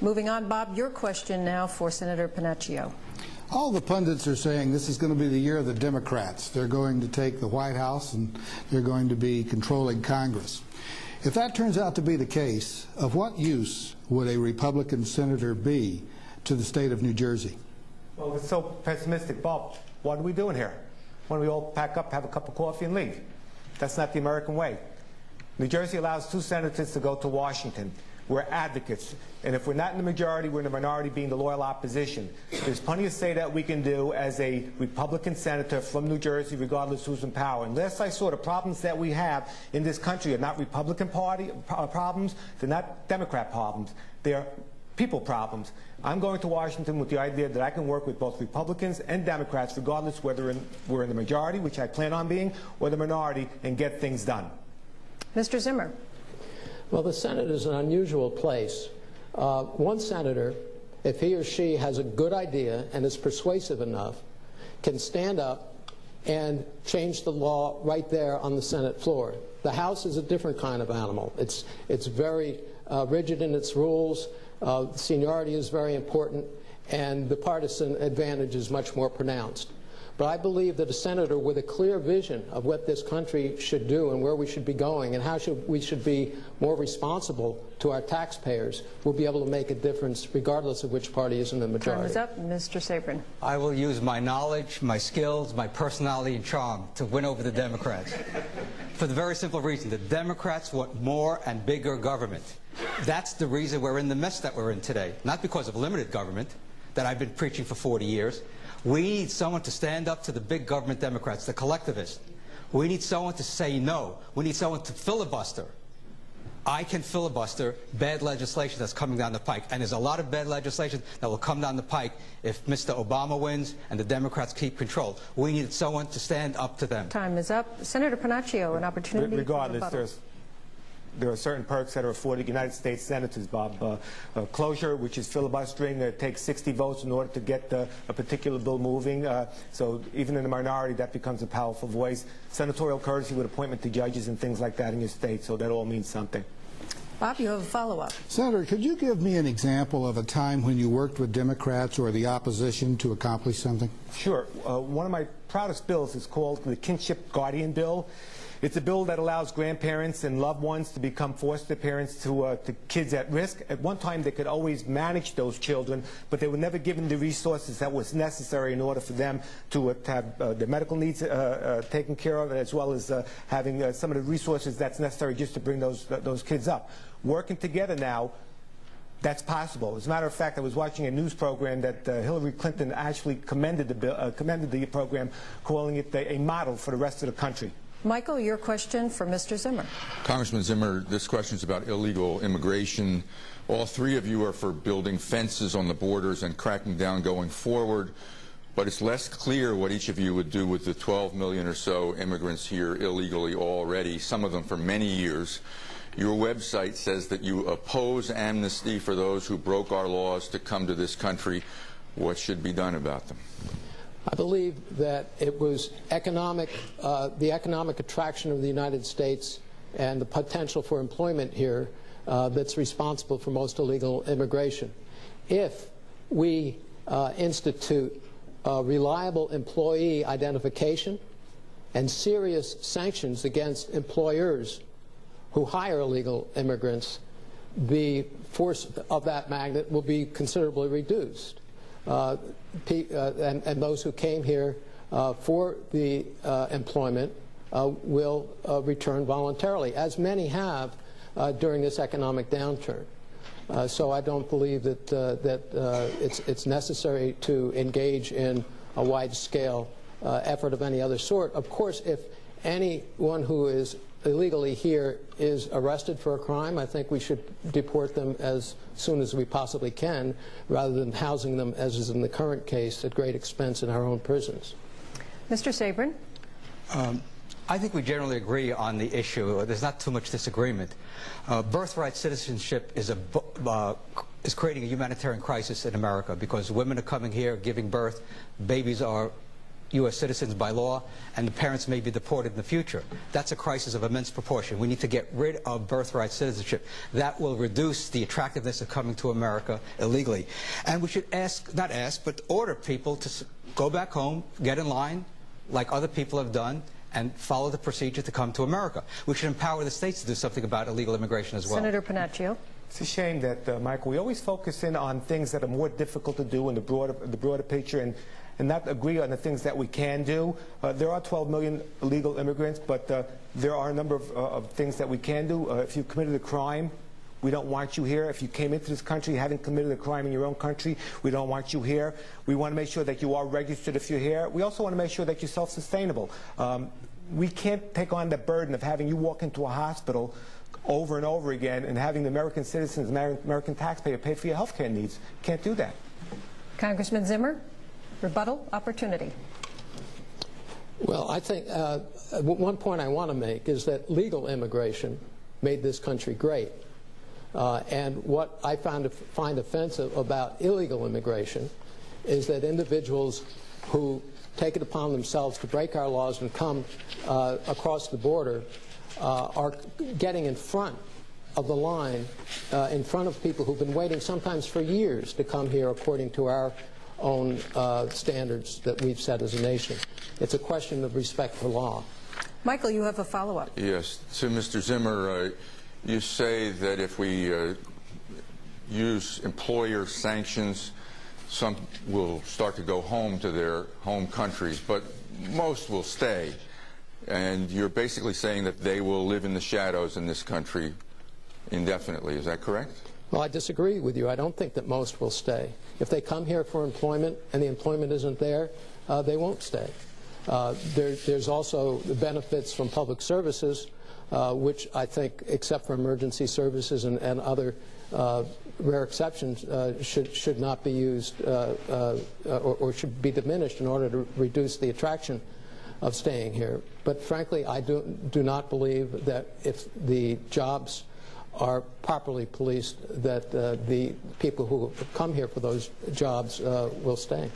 Moving on, Bob, your question now for Senator Pennacchio. All the pundits are saying this is going to be the year of the Democrats. They're going to take the White House and they're going to be controlling Congress. If that turns out to be the case, of what use would a Republican senator be to the state of New Jersey? Well, it's so pessimistic. Bob, what are we doing here? Why don't we all pack up, have a cup of coffee, and leave? That's not the American way. New Jersey allows 2 senators to go to Washington. We're advocates. And if we're not in the majority, we're in the minority, being the loyal opposition. There's plenty of say that we can do as a Republican senator from New Jersey, regardless who's in power. And last I saw, the problems that we have in this country are not Republican Party problems. They're not Democrat problems. They're people problems. I'm going to Washington with the idea that I can work with both Republicans and Democrats, regardless whether we're in the majority, which I plan on being, or the minority, and get things done. Mr. Zimmer. Well, the Senate is an unusual place. One senator, if he or she has a good idea and is persuasive enough, can stand up and change the law right there on the Senate floor. The House is a different kind of animal. It's very rigid in its rules. Seniority is very important, and the partisan advantage is much more pronounced. But I believe that a senator with a clear vision of what this country should do and where we should be going and how we should be more responsible to our taxpayers will be able to make a difference regardless of which party is in the majority. Time is up. Mr. Sabrin. I will use my knowledge, my skills, my personality and charm to win over the Democrats. For the very simple reason, the Democrats want more and bigger government. That's the reason we're in the mess that we're in today. Not because of limited government that I've been preaching for 40 years. We need someone to stand up to the big government Democrats, the collectivists. We need someone to say no. We need someone to filibuster. I can filibuster bad legislation that's coming down the pike. And there's a lot of bad legislation that will come down the pike if Mr. Obama wins and the Democrats keep control. We need someone to stand up to them. Time is up. Senator Pennacchio, an opportunity. Regardless, there are certain perks that are afforded United States senators, Bob. Closure, which is filibustering, takes 60 votes in order to get a particular bill moving. So even in the minority, that becomes a powerful voice. Senatorial courtesy with appointment to judges and things like that in your state, so that all means something. Bob, you have a follow-up. Senator, could you give me an example of a time when you worked with Democrats or the opposition to accomplish something? Sure. One of my proudest bills is called the Kinship Guardian Bill. It's a bill that allows grandparents and loved ones to become foster parents to kids at risk. At one time, they could always manage those children, but they were never given the resources that was necessary in order for them to have their medical needs taken care of, as well as having some of the resources that's necessary just to bring those kids up. Working together now, that's possible. As a matter of fact, I was watching a news program that Hillary Clinton actually commended the program, calling it a model for the rest of the country. Michael, your question for Mr. Zimmer. Congressman Zimmer, this question is about illegal immigration. All three of you are for building fences on the borders and cracking down going forward, but it's less clear what each of you would do with the 12 million or so immigrants here illegally already, some of them for many years. Your website says that you oppose amnesty for those who broke our laws to come to this country. What should be done about them? I believe that it was the economic attraction of the United States and the potential for employment here that's responsible for most illegal immigration. If we institute reliable employee identification and serious sanctions against employers who hire illegal immigrants, the force of that magnet will be considerably reduced. And those who came here for the employment will return voluntarily, as many have during this economic downturn. So I don't believe that it's necessary to engage in a wide-scale effort of any other sort. Of course, if anyone who is illegally here is arrested for a crime, I think we should deport them as soon as we possibly can, rather than housing them, as is in the current case, at great expense in our own prisons. Mr. Sabrin. I think we generally agree on the issue. There's not too much disagreement. Birthright citizenship is creating a humanitarian crisis in America because women are coming here, giving birth, babies are U.S. citizens by law, and the parents may be deported in the future. That's a crisis of immense proportion. We need to get rid of birthright citizenship. That will reduce the attractiveness of coming to America illegally. And we should not ask, but order people to go back home, get in line, like other people have done, and follow the procedure to come to America. We should empower the states to do something about illegal immigration as well. Senator Pennacchio. It's a shame that, Michael, we always focus in on things that are more difficult to do in the broader picture and not agree on the things that we can do. There are 12 million illegal immigrants, but there are a number of things that we can do. If you committed a crime, we don't want you here. If you came into this country having committed a crime in your own country, we don't want you here. We want to make sure that you are registered if you're here. We also want to make sure that you're self-sustainable. We can't take on the burden of having you walk into a hospital over and over again and having the American citizens, American taxpayer pay for your health care needs. Can't do that. Congressman Zimmer, rebuttal opportunity. Well, I think one point I want to make is that legal immigration made this country great. And what I find offensive about illegal immigration is that individuals who take it upon themselves to break our laws and come across the border are getting in front of the line, in front of people who've been waiting sometimes for years to come here according to our own standards that we've set as a nation. It's a question of respect for law. Michael, you have a follow-up. Yes. To Mr. Zimmer, you say that if we use employer sanctions, some will start to go home to their home countries, but most will stay. And you're basically saying that they will live in the shadows in this country indefinitely. Is that correct? Well, I disagree with you. I don't think that most will stay. If they come here for employment and the employment isn't there, they won't stay. There's also the benefits from public services, which I think, except for emergency services and other rare exceptions, should not be used or should be diminished in order to reduce the attraction of staying here. But frankly, I do not believe that if the jobs are properly policed, that the people who come here for those jobs will stay.